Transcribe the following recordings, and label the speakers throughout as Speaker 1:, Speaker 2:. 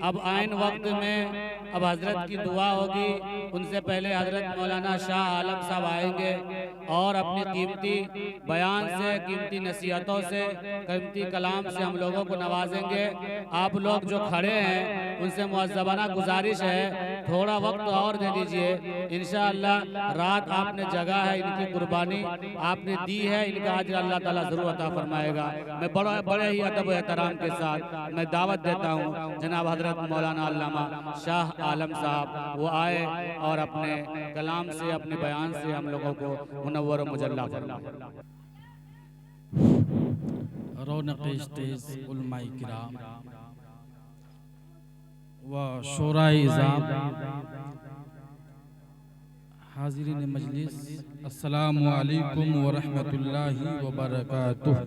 Speaker 1: अब आइन वक्त में अब हजरत की दुआ होगी। उनसे पहले हजरत मौलाना शाह आलम साहब आएंगे और अपनी कीमती बयान से, कीमती नसीहतों से, कीमती कलाम से हम लोगों को नवाजेंगे। आप लोग जो खड़े हैं उनसे मुअज़्ज़बाना गुजारिश है थोड़ा वक्त और दे दीजिए। इंशाअल्लाह रात आपने जगह है, इनकी कुर्बानी आपने दी है, इनका अजर अल्लाह ताला जरूर अता फरमाएगा। मैं बड़े ही अदब व एहतराम के साथ मैं दावत देता हूँ जनाब हजरत मौलाना अल्लामा शाह आलम साहब वो आए और अपने कलाम से, अपने बयान से हम लोगों को मुनव्वर व मुजल्ला फरमाए।
Speaker 2: रौनक-ए-इस्तेज़ उलमाए किराम व शोराए-इज़ाम, हाज़िरीन मजलिस, अस्सलामु अलैकुम व रहमतुल्लाहि व बरकातुहू।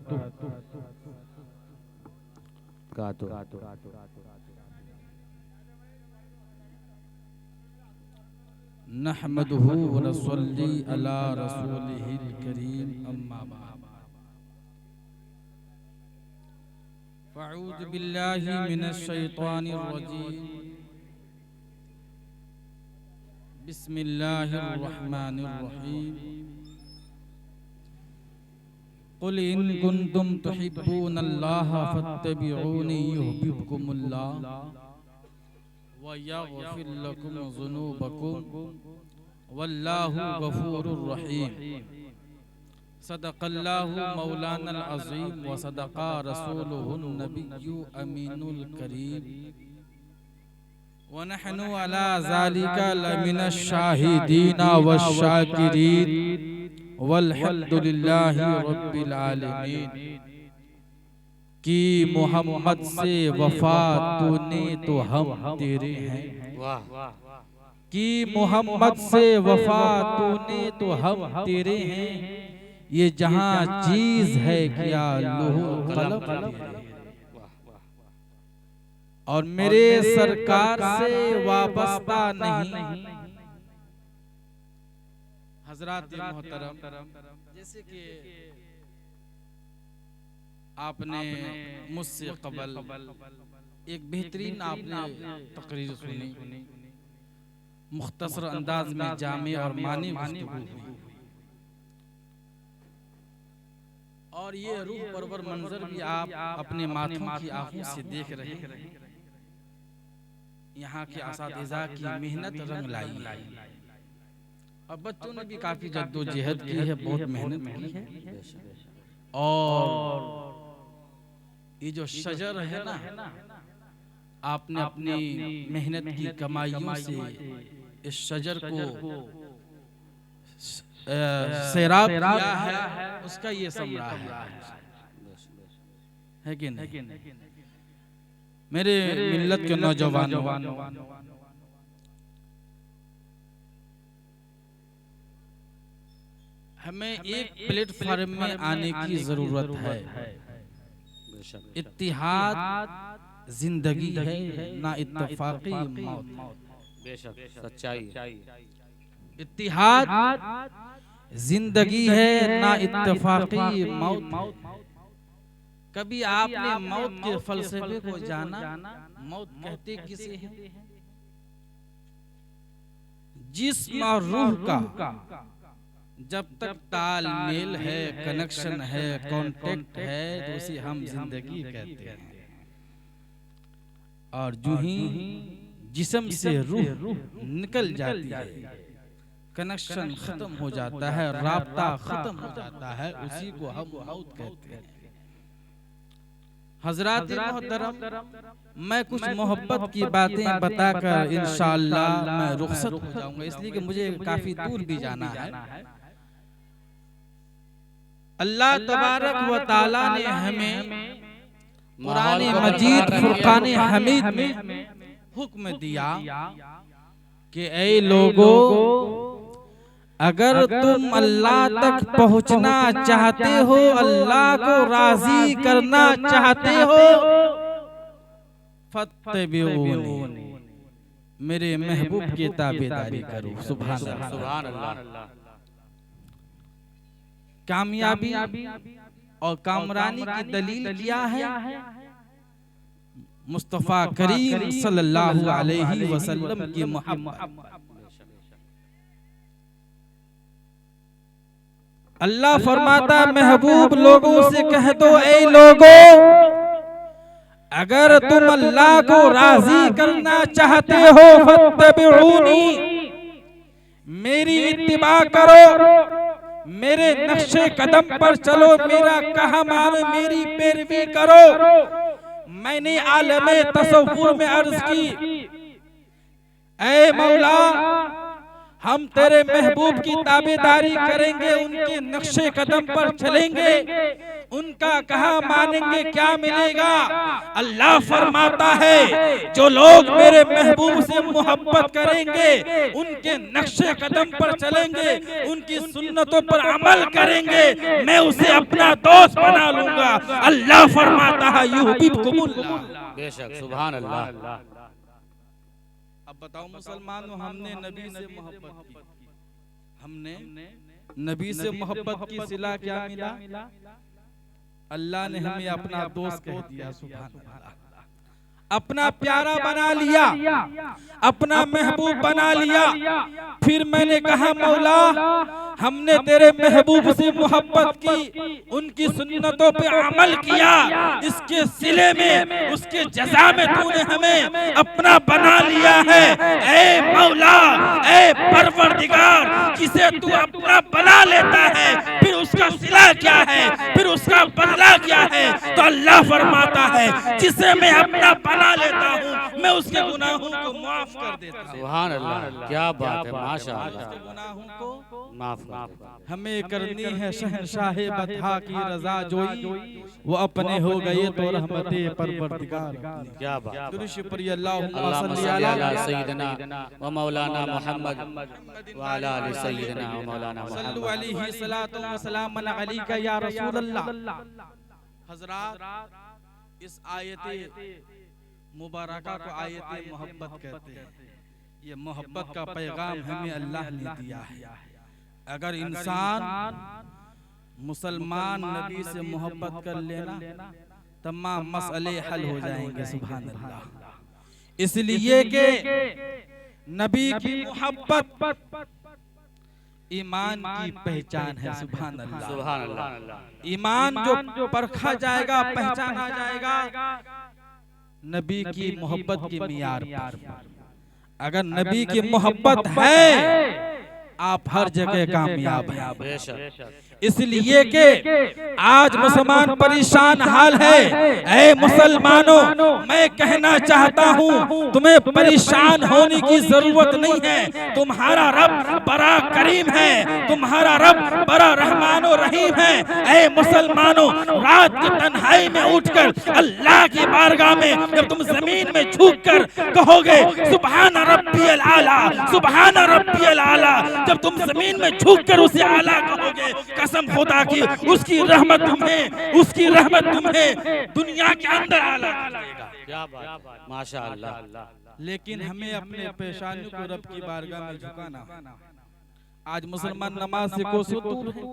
Speaker 2: नहमदुहू व नसल्ली अला रसूलिहिल करीम, अम्मा बाद। फ़अऊज़ु बिल्लाहि मिनश शैतानिर रजीम। बिस्मिल्लाहिर रहमानिर रहीम। क़ुल इन कुन्तुम तुहिब्बूनल्लाह फत्तबिऊनी युहब्बिबकुमुल्लाह व यग़फ़िर लकुम ज़ुनूबकुम वल्लाहु गफ़ूरुर रहीम। सदक़ल्लाहु मौलानल अज़ीम व सदक़ा रसूलुहुन नबिय्यु अमीनुल करीम व नहनु अला ज़ालिका लमिनश शाहिदीना वश्शाकिरीन वल्हम्दुलिल्लाहि रब्बिल आलमीन। कि मोहम्मद से वफा तूने तो हम तेरे हैं, कि मोहम्मद से वफा तूने तो हम तेरे हैं। ये जहां चीज है क्या लोह कलम तेरे हैं। और मेरे सरकार से वाबस्ता नहीं। हजरात मोहतरम, जैसे कि आपने मुझसे कबल एक बेहतरीन आपने तकरीर सुनी, मुख्तसर अंदाज में जामे और मानी गुफ्तगू हुई, और ये रूह परवर मंजर भी आप अपने माथों की आंखों से देख रहे हैं। यहाँ के असातिज़ा की मेहनत रंग लाई है, और बच्चों ने भी काफी जद्दोजहद की है, बहुत मेहनत की है। और ये जो शजर है ना, आपने अपनी मेहनत की कमाइयों से इस शजर को सैराब किया है, उसका ये समरा है कि नहीं। मेरे मिल्लत के नौजवानों, हमें एक प्लेटफार्म में आने की जरूरत है। इत्तिहाद जिंदगी है ना इत्तफाकी मौत।
Speaker 1: बेशक सच्चाई।
Speaker 2: इत्तिहाद जिंदगी है ना इत्तफाकी मौत। कभी आपने मौत के फलसफे को जाना? मौत कहते किसे हैं? जिस्म और रूह का जब तक तालमेल है, कनेक्शन है, कांटेक्ट है, तो उसे हम जिंदगी कहते हैं। और जो ही जिस्म से रूह निकल जाती है, कनेक्शन खत्म हो जाता है, राब्ता खत्म हो जाता है, उसी को हम मौत कहते हैं। हजरात मोहतरम, मैं कुछ मोहब्बत की बातें बताकर इंशाअल्लाह मैं रुखसत हो जाऊंगा, इसलिए कि मुझे काफी दूर भी जाना है। अल्लाह तबारक व ताला ने हमें कुरान मजीद फुरकान हमीद में हुक्म दिया कि ऐ लोगों, अगर तुम अल्लाह तक पहुंचना चाहते हो, अल्लाह को राजी करना चाहते हो, फत्तबिऊनी, मेरे महबूब की ताबेदारी करो। सुभान अल्लाह, सुभान अल्लाह। कामयाबी और कामरानी की दलील क्या है? मुस्तफा करीम सल्लल्लाहु अलैहि वसल्लम की मोहब्बत। अल्लाह फरमाता महबूब लोगों से कह दो, ऐ लोगों, अगर तुम अल्लाह को राजी करना चाहते हो फत्तबिऊनी, मेरी इत्तिबा करो, मेरे नक्शे कदम पर चलो, मेरा कहा मानो, मेरी पैरवी करो। मैंने आलमे तसव्वुर में अर्ज की, ऐ मौला, हम तेरे महबूब की ताबेदारी करेंगे, उनके नक्शे कदम पर चलेंगे, उनका कहा मानेंगे, क्या मिलेगा? अल्लाह फरमाता है जो लोग मेरे महबूब से मोहब्बत करेंगे, उनके नक्शे कदम पर चलेंगे, उनकी सुन्नतों पर अमल करेंगे, मैं उसे अपना दोस्त बना लूंगा। अल्लाह फरमाता है युहिब्बुकुमुल्लाह।
Speaker 1: बेशक, सुभान अल्लाह।
Speaker 2: अब बताओ मुसलमानों, हमने नबी से मोहब्बत की, हमने नबी से मोहब्बत की सिला क्या मिला? अल्लाह ने हमें अपना दोस्त कह दिया। सुभान अल्लाह, अपना प्यारा बना लिया, अपना महबूब बना लिया। फिर मैंने कहा मौला, हमने तेरे महबूब से मोहब्बत की, उनकी सुन्नतों पे अमल किया, इसके सिले में, उसके जज़ा में तूने हमें अपना बना लिया है। ऐ मौला, ऐ परवरदिगार, जिसे तू अपना बना लेता है फिर उसका सिला क्या है, फिर उसका बदला क्या है? तो अल्लाह फरमाता है जिसे मैं अपना बना लेता हूँ, मैं उसके गुनाहों को माफ कर देता हूँ।
Speaker 1: सुभान अल्लाह, क्या बात है, माशाअल्लाह।
Speaker 2: उसके गुनाहों को
Speaker 1: माफ कर।
Speaker 2: हमें करनी है शहंशाह बतहा की रजा जोई, वो अपने हो गए तो रहमते परवरदिगार।
Speaker 1: क्या बात।
Speaker 2: दुरूद पर अल्लाहुम्मा
Speaker 1: अल्लाहुम्मा
Speaker 2: सल्ली
Speaker 1: सल्ली
Speaker 2: अला
Speaker 1: अला सय्यिदना व मौलाना मुहम्मद व अला आलि सय्यिदना व मौलाना
Speaker 2: सल्लु
Speaker 1: मुहम्मद।
Speaker 2: अलैहि सलातो व सलाम अलैका या रसूल अल्लाह। हजरात, इस आयते मुबारका को आयते मोहब्बत कहते हैं। ये मोहब्बत का पैगाम हमें अल्लाह ने दिया है। अगर इंसान मुसलमान नबी से मोहब्बत कर लेना, तमाम मसले हल हो जाएंगे। सुभान अल्लाह। इसलिए कि नबी की मोहब्बत ईमान की पहचान है। सुभान अल्लाह,
Speaker 1: सुभान अल्लाह।
Speaker 2: ईमान जो परखा जाएगा, पहचाना जाएगा नबी की मोहब्बत के मियार पर। अगर नबी की मोहब्बत है, आप हर जगह कामयाब हैं। इसलिए कि आज मुसलमान परेशान हाल है। ऐ मुसलमानों, मैं कहना चाहता हूँ तुम्हें परेशान होने की जरूरत नहीं है। तुम्हारा रब बड़ा करीम है, तुम्हारा रब बड़ा रहमानो रहीम है। ऐ मुसलमानों, रात की तन्हाई में उठकर अल्लाह की बारगाह में जब तुम जमीन में झुक कर कहोगे सुभान रब्बियल आला, सुभान रब्बियल आला, जब तुम जमीन में झुक कर उसे आला कहोगे, कसम खुदा की उसकी रहमत तुम्हें दुनिया के अंदर आला करेगा।
Speaker 1: क्या बात, माशाअल्लाह।
Speaker 2: लेकिन हमें अपने पेशानी को रब की बारगाह में झुकाना। आज मुसलमान नमाज से कोसों दूर है,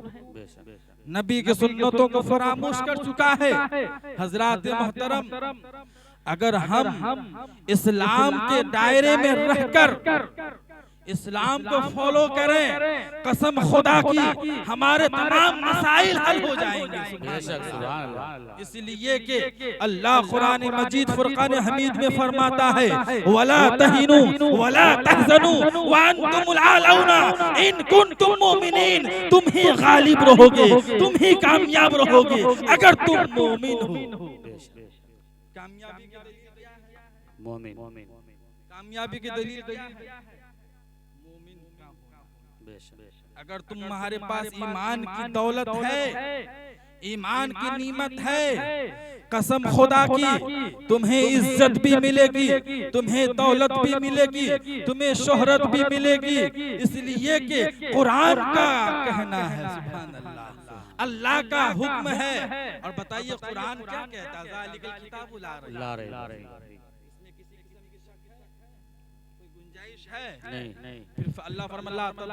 Speaker 2: नबी के सुन्नतों को फरामोश कर चुका है। हजरात मोहतरम, अगर हम इस्लाम के दायरे में रहकर इस्लाम को फॉलो करें, कसम खुदा की हमारे तमाम मसाइल हल हो जाएंगे। इसलिए कि अल्लाह कुरान मजीद फुरकान हमीद में फरमाता है वला तहिनु वला तहजनु व अंतुमुल आलौना इन कुंतुम मोमिनीन, तुम ही गालिब रहोगे, तुम ही कामयाब रहोगे अगर तुम मोमिन हो। कामयाबी की दलील क्या है?
Speaker 1: मोमिन।
Speaker 2: कामयाबी की दलील क्या है? अगर तुम्हारे पास ईमान की दौलत है, ईमान की नीमत है, कसम खुदा की तुम्हें इज्जत भी मिलेगी, तुम्हें दौलत भी मिलेगी, तुम्हें शोहरत भी मिलेगी। इसलिए कि कुरान का कहना है, सुभान अल्लाह, अल्लाह का हुक्म है। और बताइए कुरान क्या कहता है? ज़ालिकल किताबु ला रैब है नहीं। फिर अल्लाह फरमाता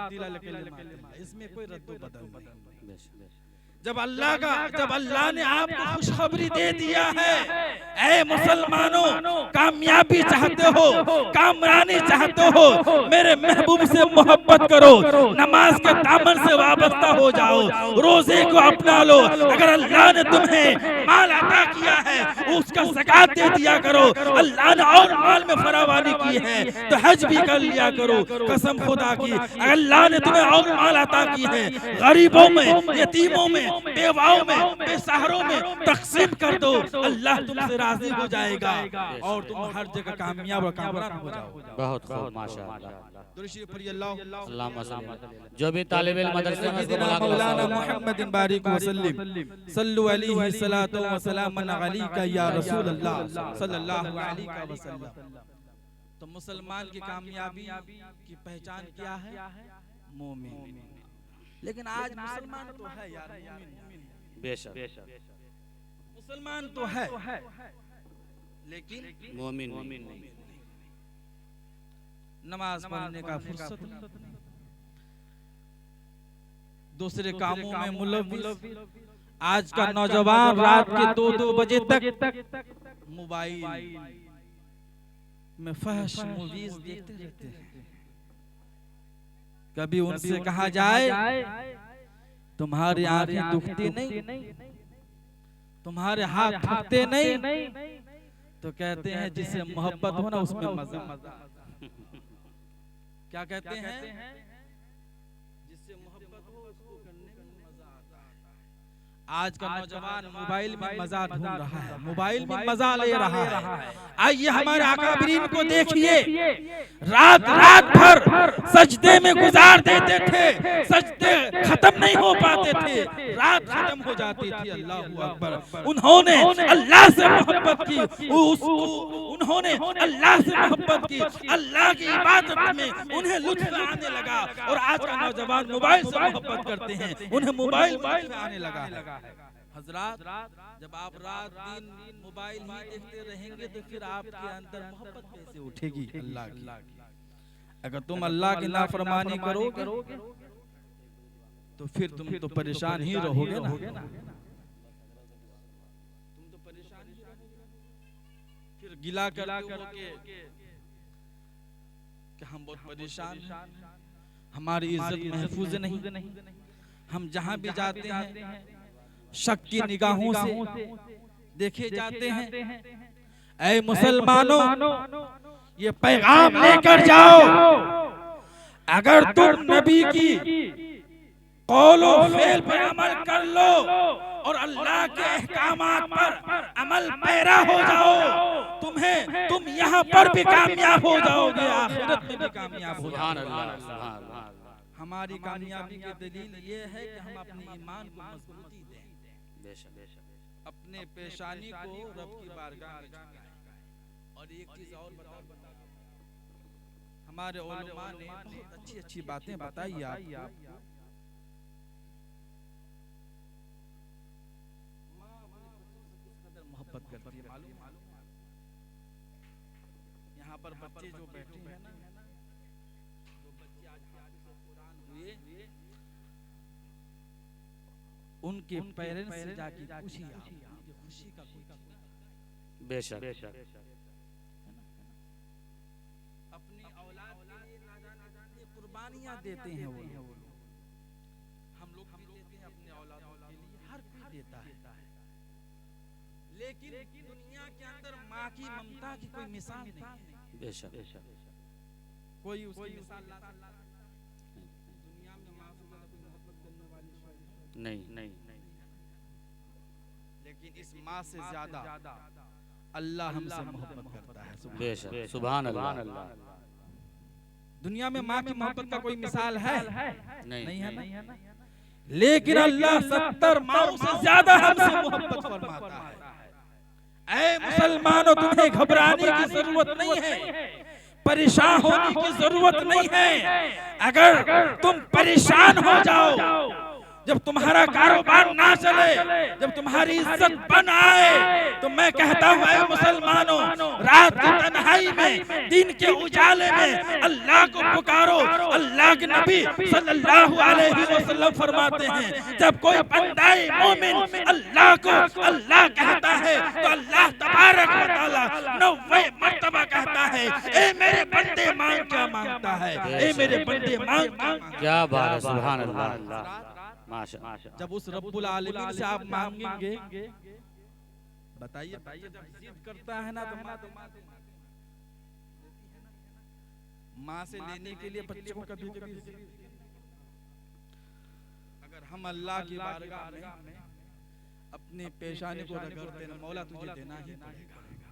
Speaker 2: इसमें कोई रद्दो बदल नहीं। जब अल्लाह ने आपको खुशखबरी दे दिया है, ऐ मुसलमानों, कामयाबी चाहते हो, कामरानी चाहते हो, मेरे महबूब से मोहब्बत करो, नमाज के दामन से वाबस्ता हो जाओ, रोजे को अपना लो। अगर अल्लाह ने तुम्हें माल अता किया है, उसका ज़कात दे दिया करो। अल्लाह ने और माल में फरावानी की है तो हज भी कर लिया करो। कसम खुदा की, अल्लाह ने तुम्हें और माल अता की है, गरीबों में, यतीमों में, बेवाओं में, बेसहारों में तकसीम कर दो। अल्लाह तुमसे राजी हो जाएगा और तुम हर जगह कामयाब और कामरान हो जाओगे।
Speaker 1: बहुत खूब, माशाअल्लाह।
Speaker 2: अल्लाह
Speaker 1: जो भी तालिब इल्म मदरसे में
Speaker 2: मौलाना मोहम्मद बारिक वसल्लम सल्लु अलैहि सलातो व सलामन अलैका या रसूल अल्लाह सल्लल्लाहु अलैहि वसल्लम। तो मुसलमान की कामयाबी की पहचान क्या है? मोमिन। लेकिन आज मुसलमान तो है यार,
Speaker 1: बेशक
Speaker 2: मुसलमान तो है लेकिन
Speaker 1: मोमिन नहीं।
Speaker 2: नमाज पढ़ने का फुर्सत नहीं, दूसरे कामों में मुलव्विस। आज का नौजवान रात के 2-2 बजे तक मोबाइल में फहश मूवीज देखते रहते हैं। कभी उनसे कहा जाए तुम्हारी आंखें दुखती नहीं, तुम्हारे हाथ थकते नहीं, तो कहते हैं जिससे मोहब्बत हो ना उसमें मजा। क्या कहते हैं? जिससे मोहब्बत हो उसको करने में मजा आता है। आज का नौजवान मोबाइल में मजा ढूंढ रहा है, मोबाइल में मजा ले रहा है। आइए हमारे अकाबरीन को देखिए, रात भर सजदे में गुजार देते थे, सजदे खत्म नहीं हो पाते थे, रात खत्म हो जाती थी। अल्लाहू अकबर। उन्होंने अल्लाह से मोहब्बत की, उन्होंने अल्लाह से मोहब्बत की, अल्लाह की इबादत में उन्हें लुत्फ आने लगा। और आज का नौजवान मोबाइल से मोहब्बत करते हैं, उन्हें मोबाइल में आने लगा है। हजरात, जब आप रात दिन मोबाइल ही देखते रहेंगे तो फिर आपके अंदर मोहब्बत कैसे उठेगी अल्लाह की? अगर तुम अल्लाह की नाफरमानी करोगे तो फिर तुम तो परेशान ही रहोगे ना। तुम तो परेशान ही रहोगे, फिर गिला करते हो कि हम बहुत परेशान हैं, हमारी इज्जत महफूज नहीं, हम जहां भी जाते हैं शक की निगाहों से देखे जाते हैं। ऐ मुसलमानों, ये पैगाम लेकर जाओ, अगर तुम नबी की कौलो फेल पर अमल कर लो और अल्लाह के अहकामात पर अमल पैरा हो जाओ, तुम यहाँ पर भी कामयाब हो जाओगे, आखिरत में भी कामयाब हो जाओगे। हमारी कामयाबी की दलील ये है कि हम अपने ईमान को मजबूती दें, अपने पेशानी को रब की बारगाह में झुकाएं। और एक चीज और बता, हमारे उलमा ने बहुत अच्छी बातें बताई आपको। मोहब्बत करती है, मालूम? यहाँ पर बच्चे जो बैठे हैं ना, जो बच्चे आज कुरान हुए, उनके पेरेंट्स से जाके पूछिए, उनकी खुशी का
Speaker 1: बेशक
Speaker 2: अपनी औलाद के लिए ना जाने कुर्बानियां देते हैं वो। हम लोग भी देते हैं अपने औलादों के लिए, हर कोई देता है, लेकिन दुनिया के अंदर माँ की ममता की कोई मिसाल नहीं है।
Speaker 1: बेशक
Speaker 2: कोई उसकी मिसाल दुनिया में माँ से कोई मोहब्बत करने वाली
Speaker 1: नहीं।
Speaker 2: लेकिन इस माँ से ज्यादा अल्लाह हमसे मोहब्बत करता है।
Speaker 1: बेशक, सुभान अल्लाह।
Speaker 2: दुनिया में माँ की मोहब्बत का कोई मिसाल है?
Speaker 1: नहीं
Speaker 2: है ना? लेकिन अल्लाह 70 माओं से ज्यादा हमसे मोहब्बत फरमाता है। ऐ मुसलमानों, तुम्हें घबराने की जरूरत नहीं है, परेशान होने की जरूरत नहीं है। अगर तुम परेशान हो जाओ जब तुम्हारा कारोबार ना चले, जब तुम्हारी इज्जत बन आए, तो मैं कहता हूँ ऐ मुसलमानों, रात की तन्हाई में, दिन के उजाले में अल्लाह को पुकारो। अल्लाह के नबी सल्लल्लाहु अलैहि वसल्लम फरमाते हैं, जब कोई बंदाए मोमिन अल्लाह को अल्लाह कहता है तो अल्लाह तबारक व तआला 90 मर्तबा कहता है, ए मेरे बंदे मांग क्या मांगता है, ए मेरे बंदे मांग
Speaker 1: क्या बात है, सुभान अल्लाह, माशाअल्लाह।
Speaker 2: जब उस रब्बुल आलमीन से आप मांगेंगे, बताइए जब जिद करता है ना, तो माँ से लेने के लिए बच्चे को कभी अगर हम अल्लाह की बारगाह में अपने पेशानी को रगड़ते हैं, मौला तुझे देना ही पड़ेगा।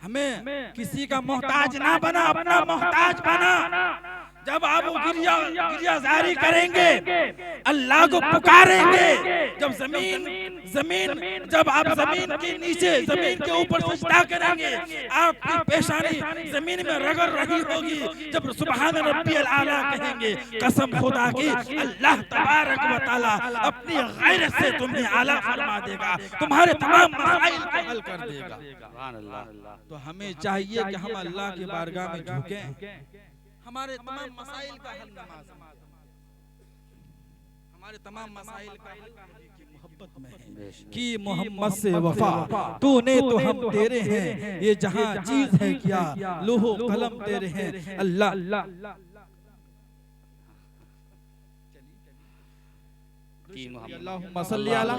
Speaker 2: हमें किसी का मोहताज ना बना, अपना मोहताज बना। जब आप गिरिया जारी करेंगे, अल्लाह को पुकारेंगे, जब जब आप जमीन के नीचे, जमीन के ऊपर सजदा करेंगे, आपकी पेशानी जमीन में रगड़ रही होगी। जब सुभान रब्बियल आला कहेंगे, कसम खुदा की अल्लाह तबारक व तआला अपनी गैरत से तुम्हें आला फरमा देगा, तुम्हारे तमाम मसाइल को हल कर देगा। सुभान अल्लाह। तो हमें चाहिए कि हम अल्लाह की बारगाह में झुकें, हमारे तमाम मसाइल का हल नमाज, हमारे तमाम मसाइल का हल की मोहब्बत में है कि मोहम्मद से वफा तूने तो हम तेरे हैं, ये जहां चीज है क्या लोहो कलम तेरे हैं। अल्लाह अल्लाहुम्मा सल्ली अला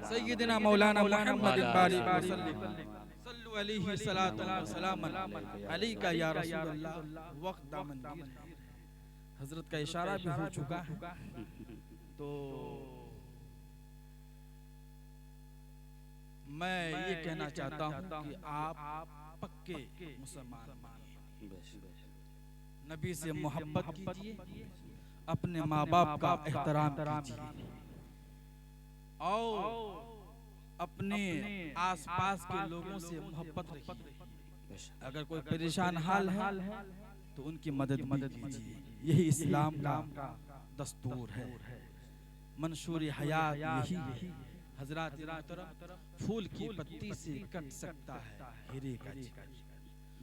Speaker 2: सय्यिदिना मौलाना मुहम्मद बारिक वसल्लम सल्लु अलैहि सलातु व सलाम अलैका या रसूल अल्लाह। वक्त दामनगीर है, हजरत का इशारा भी हो चुका है, तो मैं ये कहना चाहता हूँ कि आप पक्के मुसलमान बनिए, नबी से मोहब्बत कीजिए, अपने माँ बाप का एहतराम कीजिए और अपने आसपास के लोगों से मोहब्बत रखिए। अगर कोई परेशान हाल है तो उनकी मदद कीजिए, यही इस्लाम का दस्तूर है, मंशूर हयात यही है। हजरात मोहतरम, फूल की पत्ती से कट सकता है हीरे का जिगर,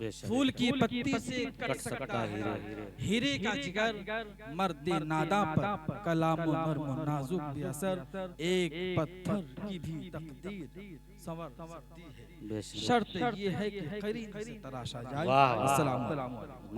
Speaker 2: फूल की पत्ती से कट सकता है हीरे का जिगर। मर्दे नादा पर कलामो नर्म नाजुक बेअसर, एक पत्थर की भी तकदीर संवर सकती है, शर्त ये है कि करीब से तराशा जाए। अस्सलाम वालेकुम।